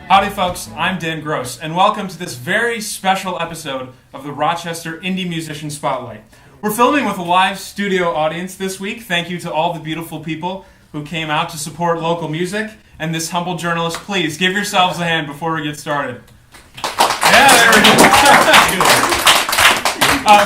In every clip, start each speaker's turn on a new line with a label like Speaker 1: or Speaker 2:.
Speaker 1: Howdy folks, I'm Dan Gross, and welcome to this very special episode of the Rochester Indie Musician Spotlight. We're filming with a live studio audience this week. Thank you to all the beautiful people who came out to support local music and this humble journalist. Please give yourselves a hand before we get started. Yeah, there we go.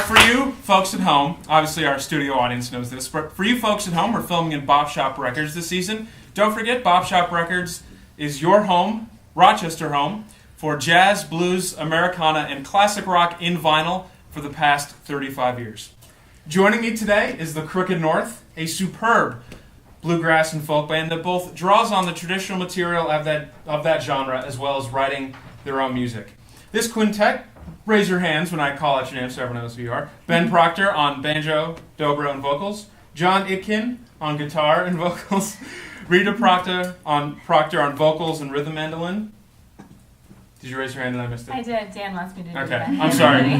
Speaker 1: For you folks at home, obviously our studio audience knows this, but for you folks at home, we're filming in Bop Shop Records this season. Don't forget, Bop Shop Records is your home, Rochester home, for jazz, blues, Americana, and classic rock in vinyl for the past 35 years. Joining me today is the Crooked North, a superb bluegrass and folk band that both draws on the traditional material of that genre as well as writing their own music. This quintet, raise your hands when I call out your name so everyone knows who you are. Ben Proctor on banjo, dobro, and vocals. John Itkin on guitar and vocals. Rita Proctor on vocals and rhythm mandolin. Did you raise your hand and I missed it?
Speaker 2: I did. Dan wants me to do that.
Speaker 1: Okay, I'm sorry.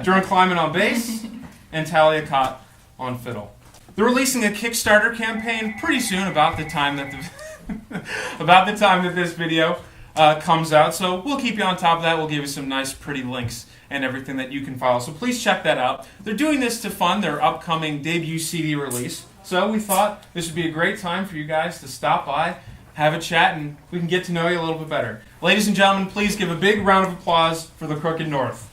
Speaker 1: Jordan Kleiman on bass and Talia Cott on fiddle. They're releasing a Kickstarter campaign pretty soon, about the time that this video comes out. So we'll keep you on top of that. We'll give you some nice, pretty links and everything that you can follow. So please check that out. They're doing this to fund their upcoming debut CD release. So we thought this would be a great time for you guys to stop by, have a chat, and we can get to know you a little bit better. Ladies and gentlemen, please give a big round of applause for the Crooked North.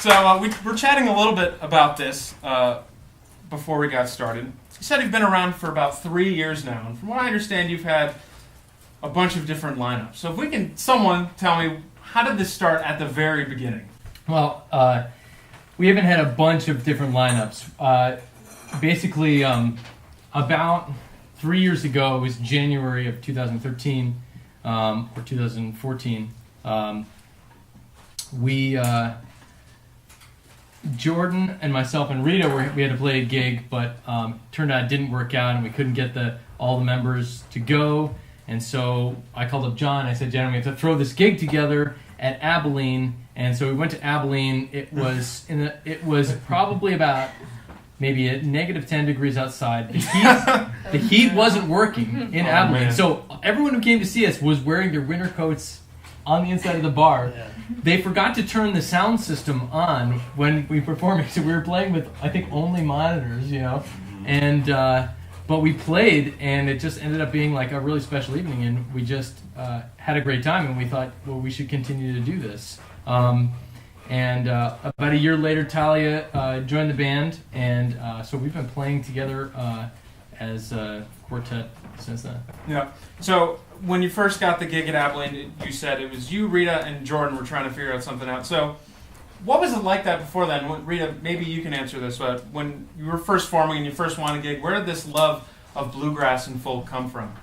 Speaker 1: So we're chatting a little bit about this before we got started. You said you've been around for about 3 years now, and from what I understand, you've had a bunch of different lineups. So if someone tell me, how did this start at the very beginning?
Speaker 3: Well, we haven't had a bunch of different lineups. Basically, about 3 years ago, it was January of 2013 or 2014. Jordan and myself and Rita we had to play a gig, but turned out it didn't work out, and we couldn't get all the members to go. And so I called up John. I said, "John, we have to throw this gig together at Abilene." And so we went to Abilene. It was probably about maybe at negative 10 degrees outside. The heat wasn't working in Abilene. Man. So everyone who came to see us was wearing their winter coats on the inside of the bar. Yeah. They forgot to turn the sound system on when we performed. So we were playing with, I think, only monitors, and but we played, and it just ended up being like a really special evening, and we just had a great time, and we thought, well, we should continue to do this. And about a year later, Talia joined the band, and so we've been playing together as a quartet since then.
Speaker 1: Yeah. So when you first got the gig at Abilene, you said it was you, Rita, and Jordan were trying to figure out something out. So what was it like that before then? Rita, maybe you can answer this, but when you were first forming and you first wanted a gig, where did this love of bluegrass and folk come from?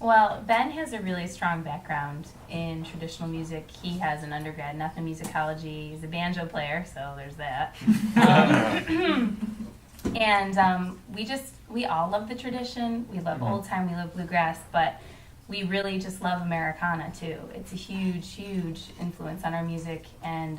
Speaker 2: Well, Ben has a really strong background in traditional music. He has an undergrad in ethnomusicology. He's a banjo player, so there's that. And we all love the tradition. We love old time, we love bluegrass, but we really just love Americana too. It's a huge, huge influence on our music. And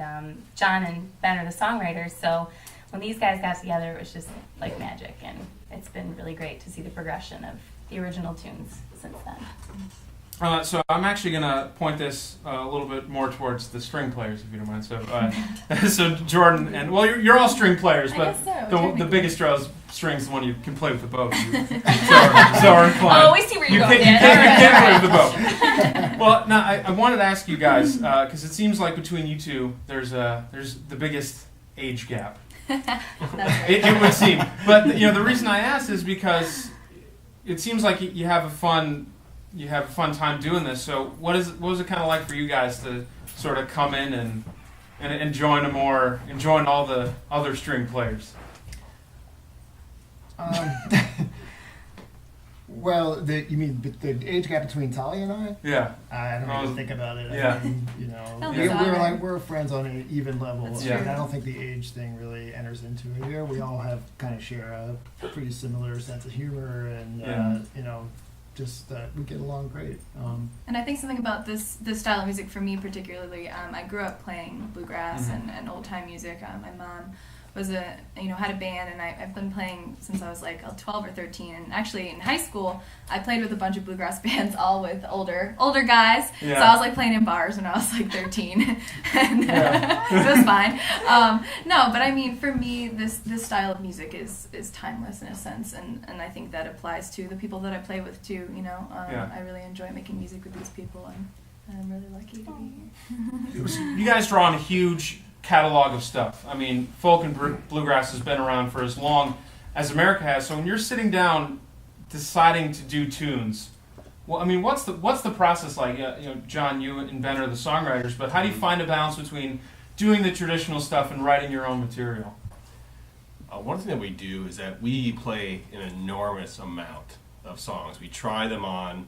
Speaker 2: John and Ben are the songwriters, so when these guys got together, it was just like magic. And it's been really great to see the progression of the original tunes since then.
Speaker 1: So I'm actually going to point this a little bit more towards the string players, if you don't mind. So, so Jordan and you're all string players, but the biggest string is the one you can play with the bow. So are inclined.
Speaker 2: Oh, we see where you're going.
Speaker 1: You can't play with the bow. Well, now I wanted to ask you guys because it seems like between you two, there's the biggest age gap. It would seem, but the reason I asked is because it seems like you have a fun time doing this. So what was it kind of like for you guys to sort of come in and join all the other string players?
Speaker 4: Well, you mean the age gap between Talia and I?
Speaker 1: Yeah.
Speaker 4: I don't even think about it.
Speaker 1: Yeah.
Speaker 4: I mean, we're friends on an even level. And I don't think the age thing really enters into it here. We all share a pretty similar sense of humor, and just we get along great.
Speaker 5: And I think something about this style of music for me particularly, I grew up playing bluegrass and old time music. My mom had a band, and I've been playing since I was like 12 or 13. And actually in high school, I played with a bunch of bluegrass bands, all with older guys.
Speaker 1: Yeah.
Speaker 5: So I was like playing in bars when I was like 13, and it was fine. No, but I mean, for me, this style of music is timeless in a sense, and I think that applies to the people that I play with too. I really enjoy making music with these people, and I'm really lucky to be here.
Speaker 1: You guys draw on a huge catalog of stuff. I mean, folk and bluegrass has been around for as long as America has. So when you're sitting down deciding to do tunes, well, I mean, what's the process like? John, you and Ben are the songwriters, but how do you find a balance between doing the traditional stuff and writing your own material?
Speaker 6: One thing that we do is that we play an enormous amount of songs. We try them on,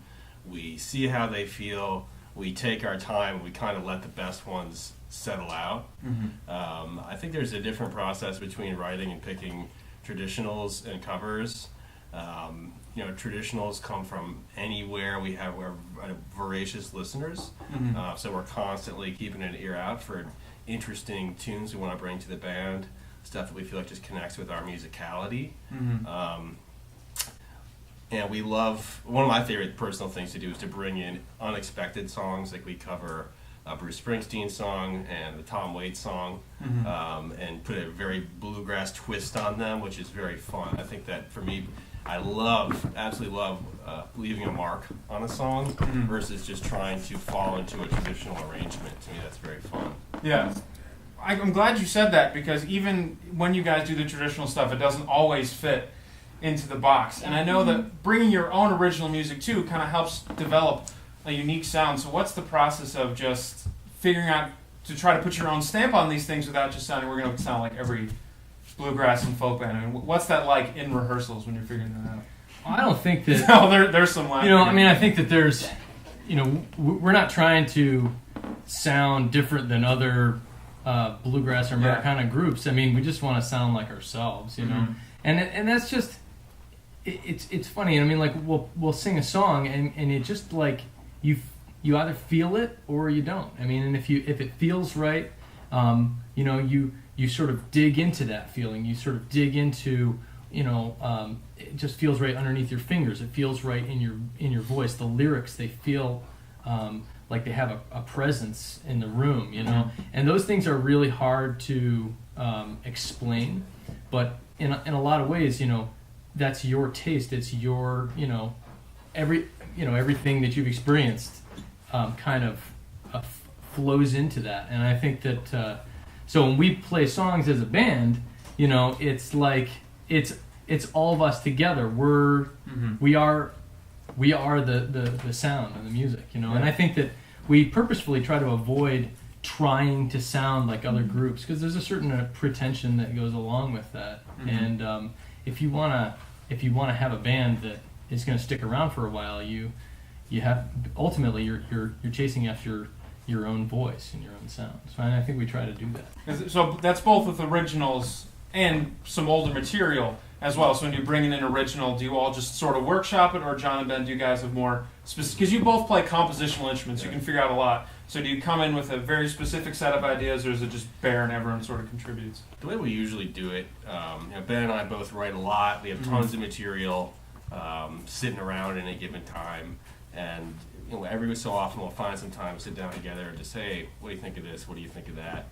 Speaker 6: we see how they feel, we take our time, we kind of let the best ones settle out.
Speaker 1: Mm-hmm.
Speaker 6: I think there's a different process between writing and picking traditionals and covers. Traditionals come from anywhere. We're voracious listeners,
Speaker 1: Mm-hmm.
Speaker 6: so we're constantly keeping an ear out for interesting tunes we want to bring to the band, stuff that we feel like just connects with our musicality.
Speaker 1: Mm-hmm.
Speaker 6: And we love, one of my favorite personal things to do is to bring in unexpected songs, like we cover a Bruce Springsteen song and the Tom Waits song,
Speaker 1: Mm-hmm.
Speaker 6: and put a very bluegrass twist on them, which is very fun. I think that for me, I absolutely love leaving a mark on a song
Speaker 1: Mm-hmm.
Speaker 6: versus just trying to fall into a traditional arrangement. To me, that's very fun.
Speaker 1: Yeah. I'm glad you said that, because even when you guys do the traditional stuff, it doesn't always fit into the box. And I know that bringing your own original music too kind of helps develop a unique sound. So what's the process of just figuring out to try to put your own stamp on these things without just sounding, we're going to sound like every bluegrass and folk band? I mean, what's that like in rehearsals when you're figuring that out?
Speaker 3: I don't think that...
Speaker 1: No, there's some laughter.
Speaker 3: I think that there's... we're not trying to sound different than other bluegrass or Americana groups. I mean, we just want to sound like ourselves,
Speaker 1: Mm-hmm.
Speaker 3: And that's just... It's funny. I mean, like we'll sing a song and it just like you either feel it or you don't. I mean, and if it feels right, you sort of dig into that feeling. You sort of dig into it just feels right underneath your fingers. It feels right in your voice. The lyrics, they feel like they have a presence in the room. And those things are really hard to explain, but in a lot of ways, that's your taste. It's your, everything that you've experienced kind of flows into that. And I think that so when we play songs as a band, it's like it's all of us together. We are the sound and the music,
Speaker 1: Yeah.
Speaker 3: And I think that we purposefully try to avoid trying to sound like other groups, because there's a certain pretension that goes along with that.
Speaker 1: Mm-hmm.
Speaker 3: And if you wanna have a band that is going to stick around for a while, you have ultimately you're chasing after your own voice and your own sound. So I think we try to do that.
Speaker 1: So that's both with originals and some older material as well. So when you bring in an original, do you all just sort of workshop it, or John and Ben, do you guys have more specific? Because you both play compositional instruments, you can figure out a lot. So do you come in with a very specific set of ideas, or is it just bare and everyone sort of contributes?
Speaker 6: The way we usually do it, Ben and I both write a lot. We have tons of material sitting around at any given time, and every so often we'll find some time to sit down together and just say, hey, what do you think of this? What do you think of that?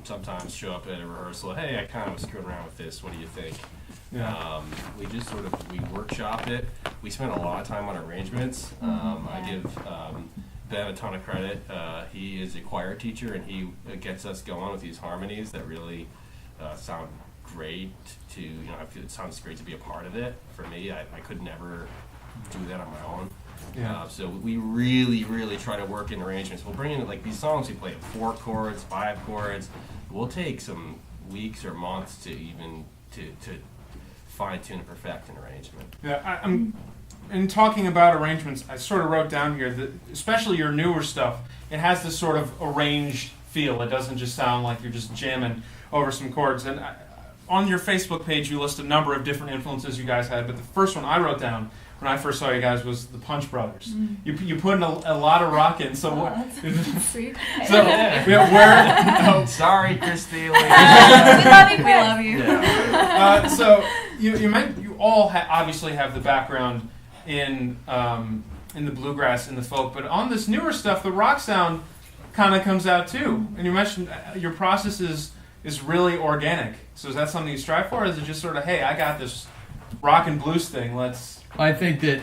Speaker 6: Sometimes show up at a rehearsal, hey, I kind of was screwing around with this. What do you think?
Speaker 1: Yeah.
Speaker 6: We just we workshop it. We spend a lot of time on arrangements. I give Ben a ton of credit. He is a choir teacher, and he gets us going with these harmonies that really sound great. I feel it sounds great to be a part of it. For me, I could never do that on my own.
Speaker 1: Yeah.
Speaker 6: So we really, really try to work in arrangements. We'll bring in like these songs we play at 4 chords, 5 chords. We'll take some weeks or months to even to fine tune and perfect an arrangement.
Speaker 1: Yeah, I'm in talking about arrangements, I sort of wrote down here that especially your newer stuff, it has this sort of arranged feel. It doesn't just sound like you're just jamming over some chords. And on your Facebook page, you list a number of different influences you guys had, but the first one I wrote down when I first saw you guys was the Punch Brothers. You put in a lot of rock in. So what?
Speaker 5: That's sweet.
Speaker 1: So where?
Speaker 6: Sorry, Christy.
Speaker 2: We love you,
Speaker 5: We
Speaker 2: Chris.
Speaker 5: love you.
Speaker 6: Yeah.
Speaker 1: So you all obviously have the background in the bluegrass and the folk, but on this newer stuff, the rock sound kind of comes out too. And you mentioned your process is really organic. So is that something you strive for, or is it just sort of, hey, I got this rock and blues thing, let's...
Speaker 3: I think that,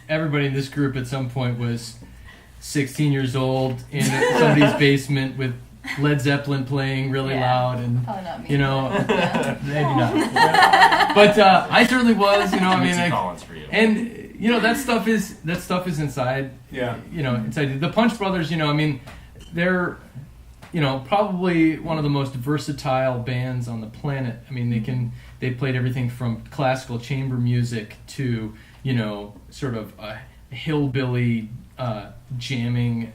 Speaker 3: everybody in this group at some point was 16 years old in somebody's basement with Led Zeppelin playing really loud, and
Speaker 5: Probably not me.
Speaker 3: maybe not. But I certainly was,
Speaker 6: Mitzi Collins for you.
Speaker 3: and that stuff is inside.
Speaker 1: Yeah.
Speaker 3: Inside the Punch Brothers. They're probably one of the most versatile bands on the planet. I mean, they played everything from classical chamber music to sort of a hillbilly jamming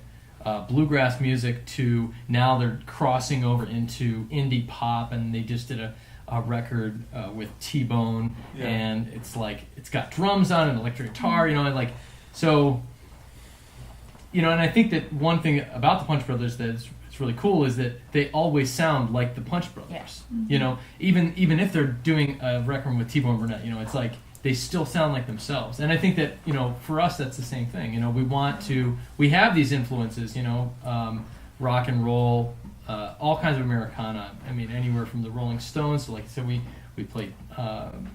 Speaker 3: bluegrass music, to now they're crossing over into indie pop, and they just did a record with T-Bone, and it's got drums on it, and electric guitar, and I think that one thing about the Punch Brothers that's really cool is that they always sound like the Punch Brothers.
Speaker 2: Yeah.
Speaker 3: Even if they're doing a record with T-Bone Burnett, it's like they still sound like themselves. And I think that, for us, that's the same thing. We have these influences, rock and roll, all kinds of Americana. I mean, anywhere from the Rolling Stones. So like I said, we played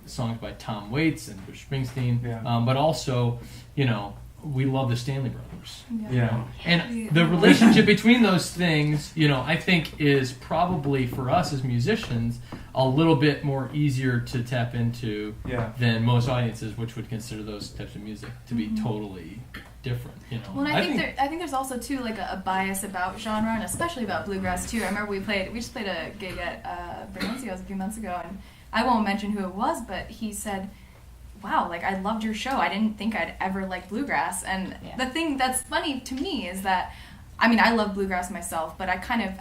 Speaker 3: songs by Tom Waits and Bruce Springsteen, but also, we love the Stanley Brothers.
Speaker 1: Yeah.
Speaker 3: And the relationship between those things, I think is probably for us as musicians a little bit more easier to tap into than most audiences, which would consider those types of music to be totally different.
Speaker 5: Well, and I think there's also too like a bias about genre, and especially about bluegrass too. I remember we just played a gig at Bernacio's a few months ago, and I won't mention who it was, but he said, wow, I loved your show. I didn't think I'd ever like bluegrass. And the thing that's funny to me is that, I love bluegrass myself, but I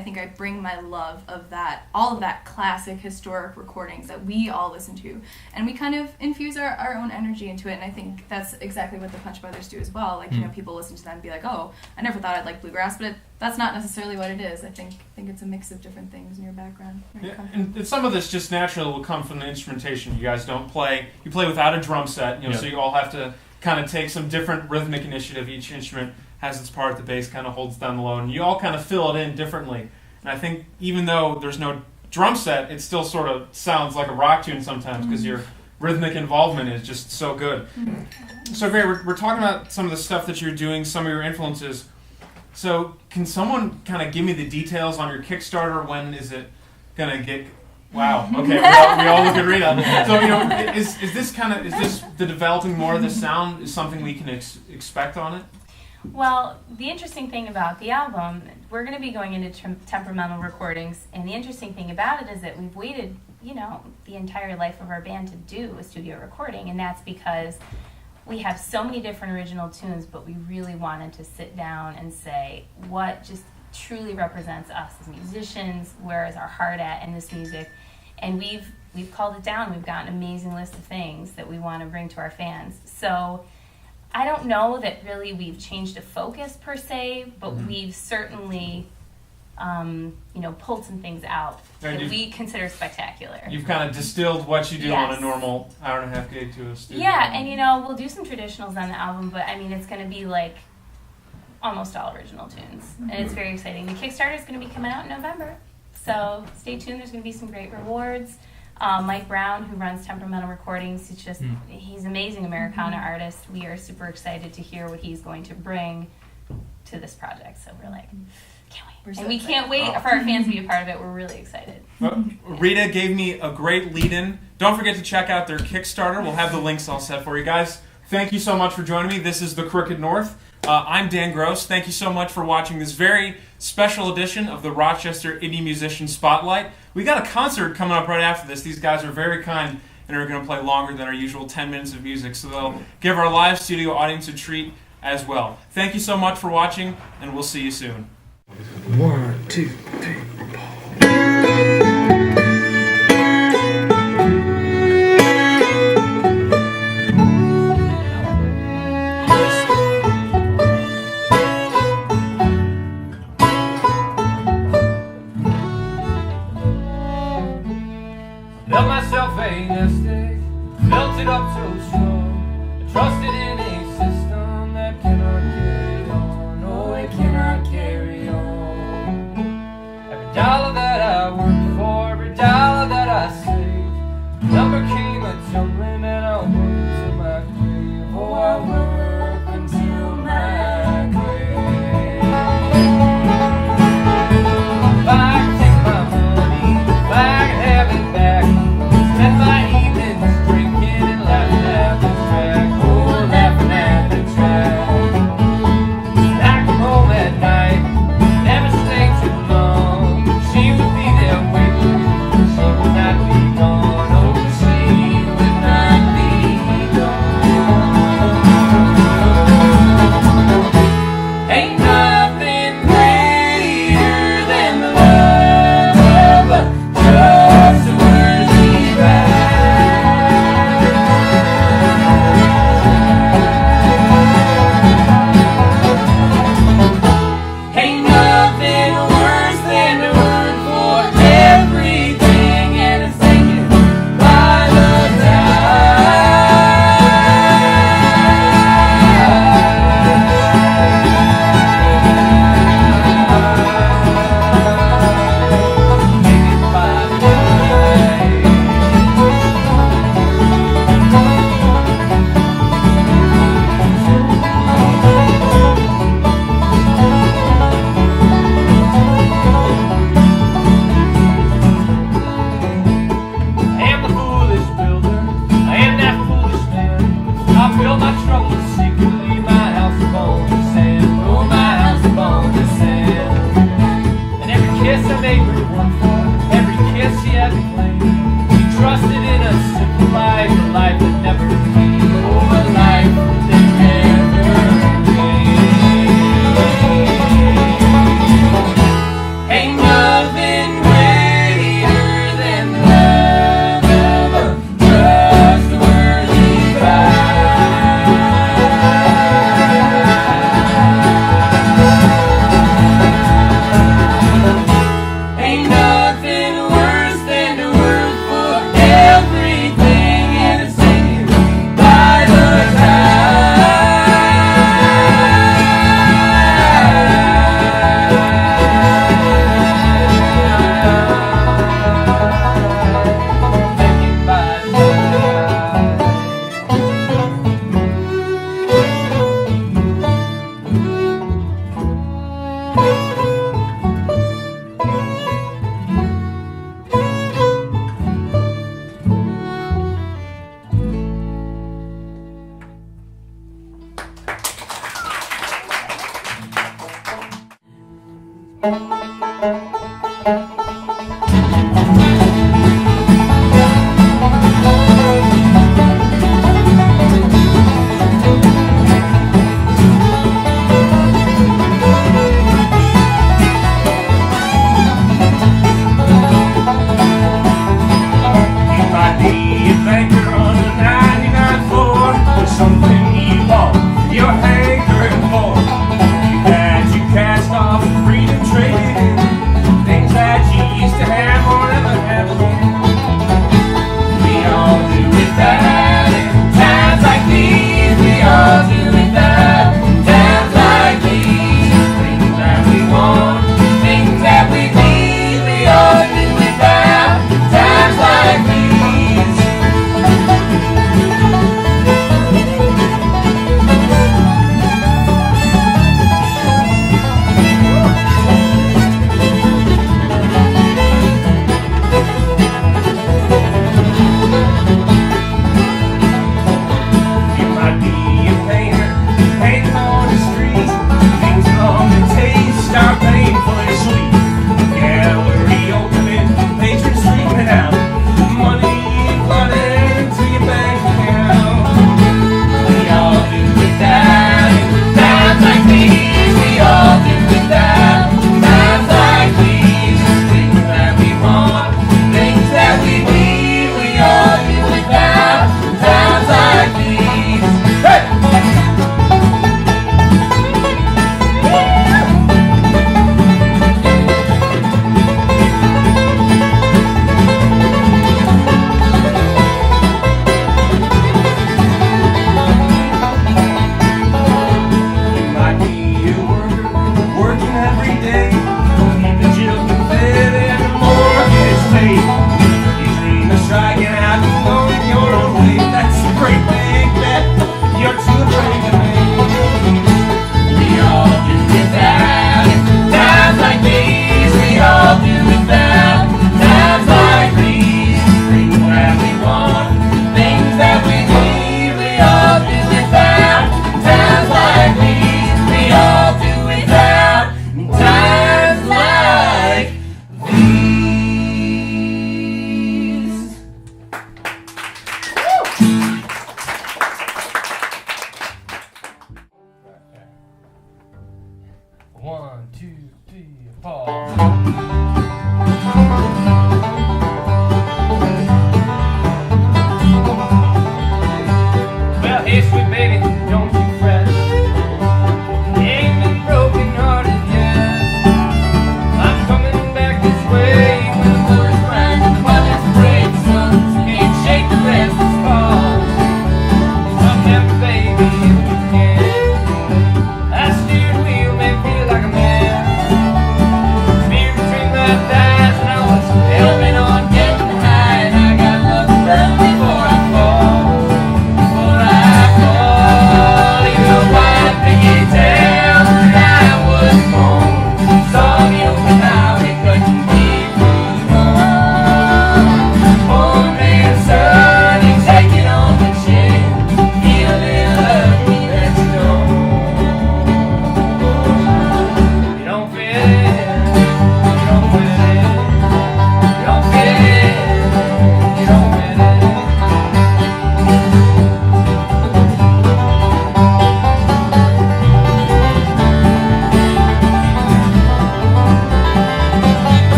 Speaker 5: think I bring my love of all of that classic historic recordings that we all listen to. And we kind of infuse our own energy into it. And I think that's exactly what the Punch Brothers do as well. People listen to them and be like, oh, I never thought I'd like bluegrass, but that's not necessarily what it is. I think it's a mix of different things in your background.
Speaker 1: And some of this just naturally will come from the instrumentation. You guys don't play. You play without a drum set, so you all have to kind of take some different rhythmic initiative. Each instrument has its part. The bass kind of holds down the low, and you all kind of fill it in differently. And I think even though there's no drum set, it still sort of sounds like a rock tune sometimes because your rhythmic involvement is just so good. So great. We're talking about some of the stuff that you're doing, some of your influences. So can someone kind of give me the details on your Kickstarter? When is it going to get... Wow. Okay. We all look at Rita. So, is this the developing more of the sound is something we can expect on it?
Speaker 2: Well, the interesting thing about the album, we're going to be going into temperamental recordings, and the interesting thing about it is that we've waited, the entire life of our band to do a studio recording, and that's because we have so many different original tunes, but we really wanted to sit down and say what just truly represents us as musicians, where is our heart at in this music, and we've called it down. We've got an amazing list of things that we want to bring to our fans. So I don't know that really we've changed a focus per se, but we've certainly, pulled some things out that we consider spectacular.
Speaker 1: You've kind of distilled what you do on a normal hour and a half gig to a studio.
Speaker 2: Yeah, and we'll do some traditionals on the album, but it's going to be like almost all original tunes, and it's very exciting. The Kickstarter is going to be coming out in November, so stay tuned. There's going to be some great rewards. Mike Brown, who runs Temperamental Recordings, he's an amazing Americana artist. We are super excited to hear what he's going to bring to this project. So we're like, can't wait. And we can't wait for our fans to be a part of it. We're really excited.
Speaker 1: Rita gave me a great lead-in. Don't forget to check out their Kickstarter. We'll have the links all set for you guys. Thank you so much for joining me. This is The Crooked North. I'm Dan Gross. Thank you so much for watching this very special edition of the Rochester Indie Musician Spotlight. We got a concert coming up right after this. These guys are very kind and are going to play longer than our usual 10 minutes of music, so they'll give our live studio audience a treat as well. Thank you so much for watching, and we'll see you soon.
Speaker 7: 1, 2, 3.
Speaker 3: Built myself a nest egg, built it up so strong. I trusted in a system that cannot carry on. No, it cannot carry on. Every dollar that I worked for, every dollar that I saved, number came a tumbling and I worked until my grave. Oh, I work until my grave. If I could take my money, if I could have it back, spend my evenings drinking and laughing at the track. Oh, laughing at the track. I come home at night, never stay too long. She would be there waiting.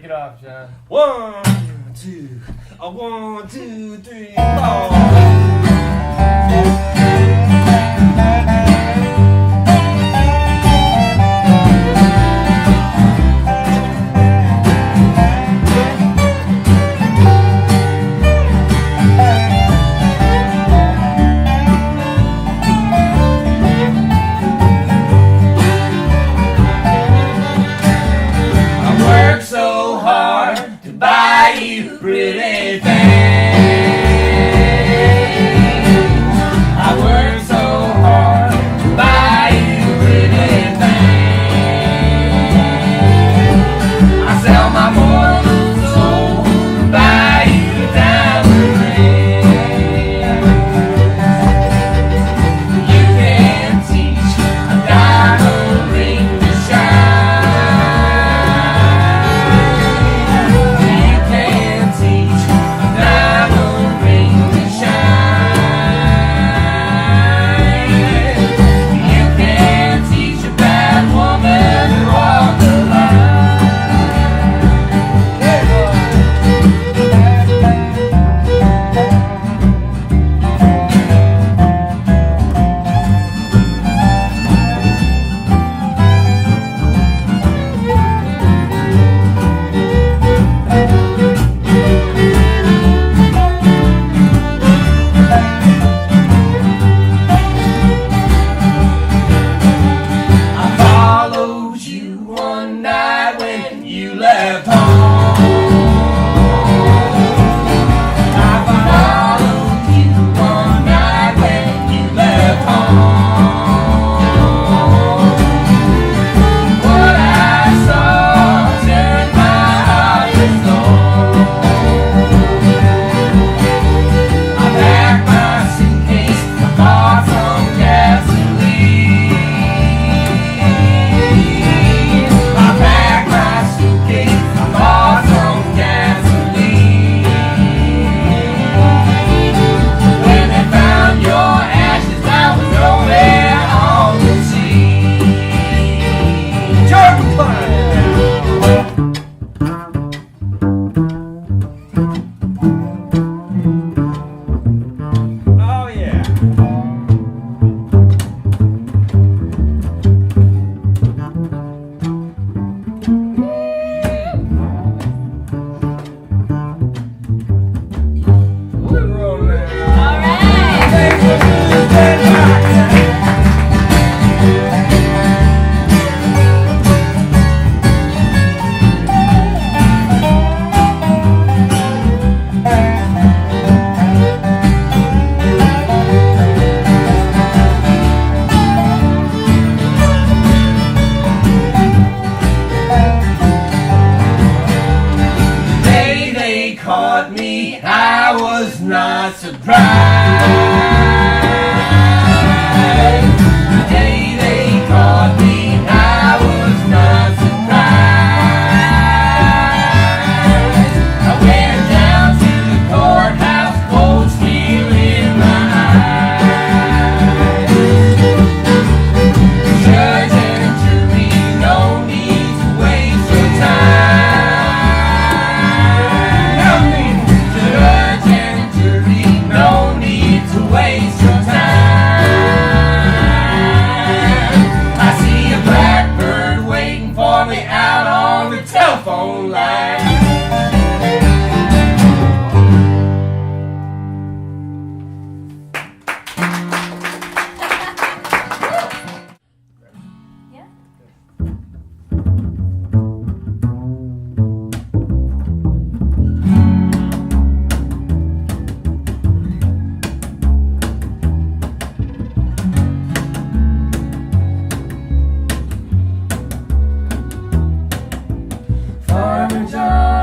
Speaker 3: Kick it off, John.
Speaker 6: 1, 2, 1, 2, 3, 4.
Speaker 8: Pretty things. I work so hard to buy you pretty things. I sell my mortal soul to buy you diamond rings. You can't teach a diamond ring to shine. Farmer John.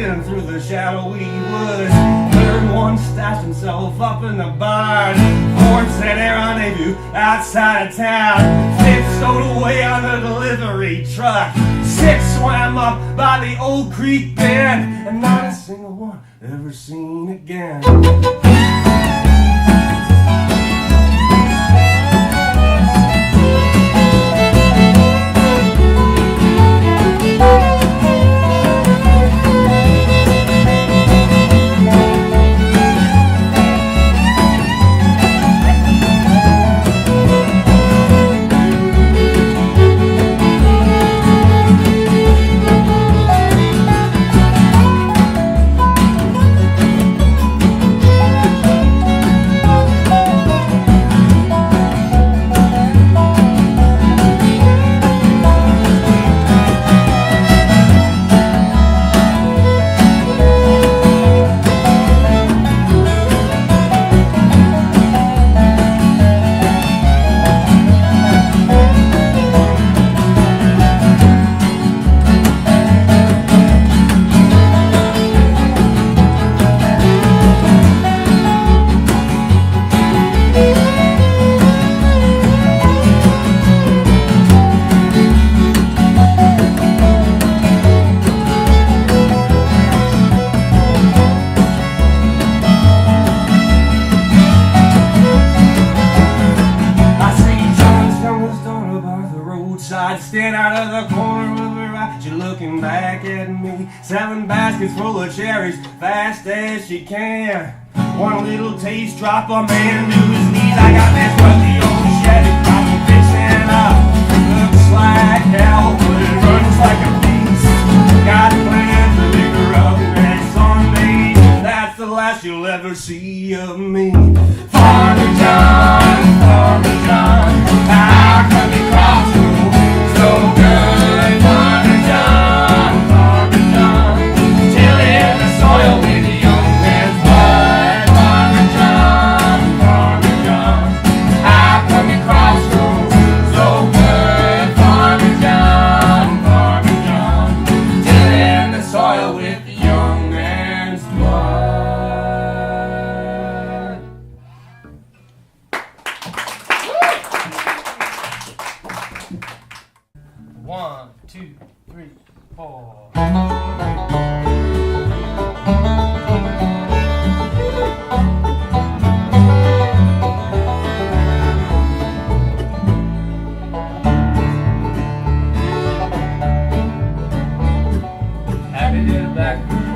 Speaker 9: walking through the shadowy woods. Third one stashed himself up in the barn. Fourth set a rendezvous outside of town. Fifth stowed away on the delivery truck. Sixth swam up by the old creek bend. And not a single one ever seen again. Stand out of the corner of her eye, she looking back at me, selling baskets full of cherries, fast as she can. One little taste drop a man to his knees. I got this rusty old Chevy, got me fixing up. Looks like hell, but it runs like a beast. Got plans to pick her up next Sunday. That's the last you'll ever see of me. Farmer John, how come you cross the road so good? Farmer John, tilling the soil with a young man's blood. Farmer John, how come you cross the road so good? Farmer John, tilling the soil with a young man's blood.
Speaker 3: 1, 2, 3, 4.
Speaker 9: Happy little Blackbird